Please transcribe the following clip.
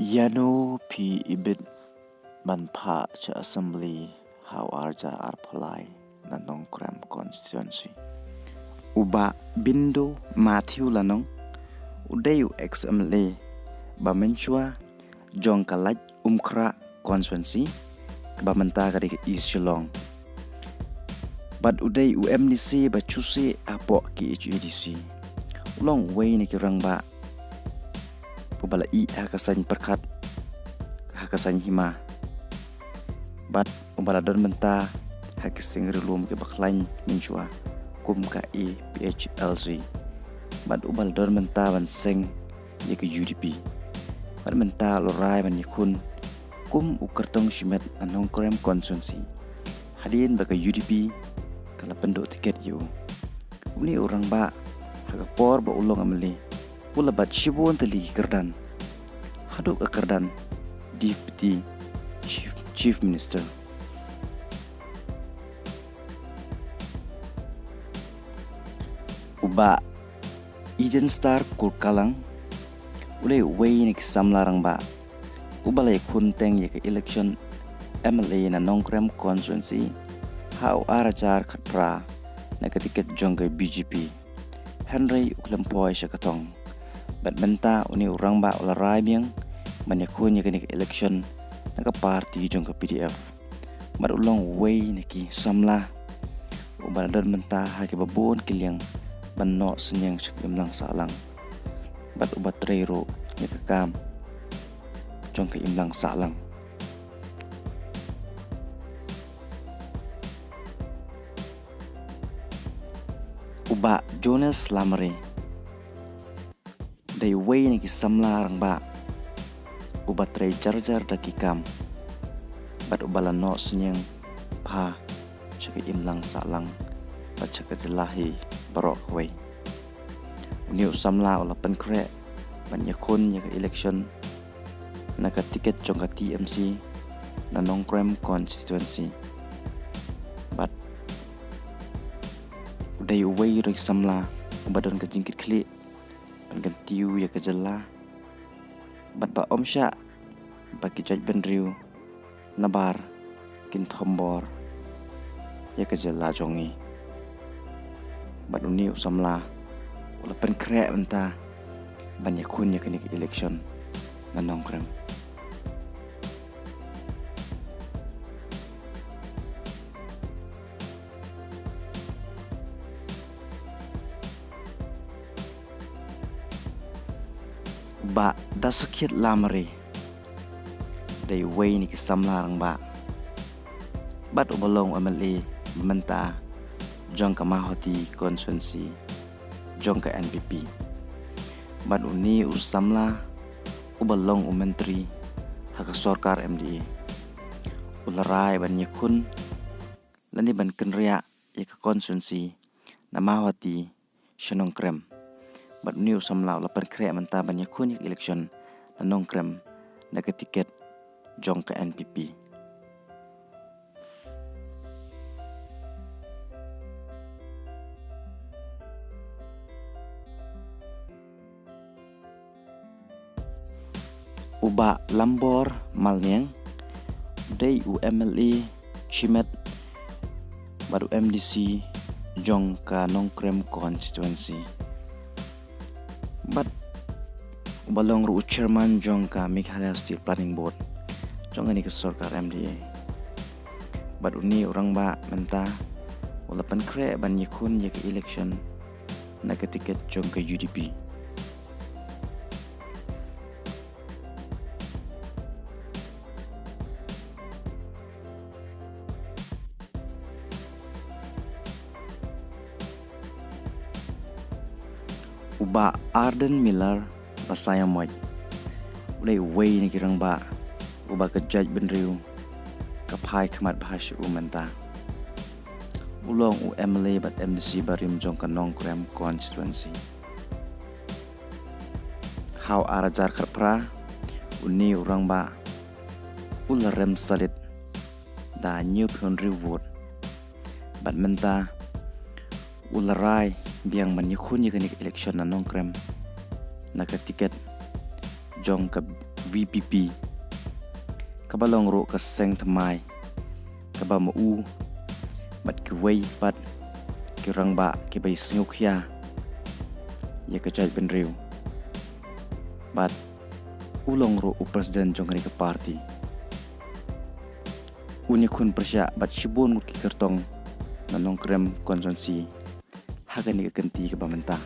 Yano pi ibit ban pha cha assembly how arja arphalai na nongkram constituency. Uba bindo Matthew lanong udayu XMLA ba menchua jong kalaj umkra constituency ba menta ka di East Shillong. Bad uday UMDC ba chuse apok ki HEDC. Ulong way ni kirang ba ubala I hakasan perkat hakasan hima. Bad ubala don menta hakising rilum ke baklain menchua kum ka PHLZ. Bad ubal don menta ban seng ye ke UDP. Bad menta lorai ban yakun kum ukartong shimet anong krem constituency. Hadin baka UDP kala penduk tiket yu. Uni orang ba hagapor ba ulong amali. Pula bat shibun tali kerdan. Haduk ke kerdan Deputy Chief Minister. Uba Ijen Star Kurkalang ulay way ni kisamlarang ba. Ubalay kunteng ye ke election MLA na nongkrem constituency. How arajar katra na ketiket jongga BJP. Henry uklempoy siya katong. Badmenta uni orang ba ularay biyang manyakun ya kenik election naka party jongga PDF. Marulong way naki samla. Ubaladon menta haki babon kilyang banno senyang syakim lang salang. Bad ubat trero ya kekam jongga imlang salang. Uba Jonas Lamre day way ni kisamlarang ba uba tray jarjar dakikam bad ubala no senyang pa chaka imlang salang bad chaka jelahi barok way uni usamla ula penkre ban yakun ya election naka tiket jongka TMC na nongkrem constituency bad uday way rik samla ubadon ka jingkit klik gantiu ya kejala bat ba omsha bagi jaj benriu nabar kin thombor ya kejala jongi bat uni usamla ula pen krek enta ban yakun ya kenik election na nongkrem. Ba dasakit lamari day way ni kisamlarang ba bat ubalong MLA menta jong ka mahoti constituency jong ka NPP bat uni usamla ubalong menteri haka sorkar MDA ularai ban yakun lani ban kenria ya ka constituency na mahoti shanong krem. Bat ni usamla lapan krek menta banyak kunik election na nongkrem na ketiket jong ke NPP. Uba Lambor Malnyang day UMLA Chimet baru MDC jong ka nongkrem constituency. But ubalong ru chairman jong ka Meghalaya Steel Planning Board jong ani ka sorkar MDA. But uni orang ba menta ulapan kre ban yakun ya ke election na ka tiket jong ka UDP. Uba Arden Miller pasaya moy ulay way ni kirang ba uba ka judge benriu kapai khamat bahasya umenta ulong UMLA bat MDC barim jong ka nongkrem constituency how arajar kharpra uni urang ba ularem salit da new pionri vote bat menta ularai biang manyakun ya kenik election na nongkrem naka tiket jong ka VPP kabalong ro ka seng thamai kaba mau bat ki wei pat ki rang ba ki bai snguk ya ya ka chai ben riu bat ulong ro u president jong ka party unya khun persya bat shibun ki kertong nanong krem konsensi hagani ka kenti ka bamenta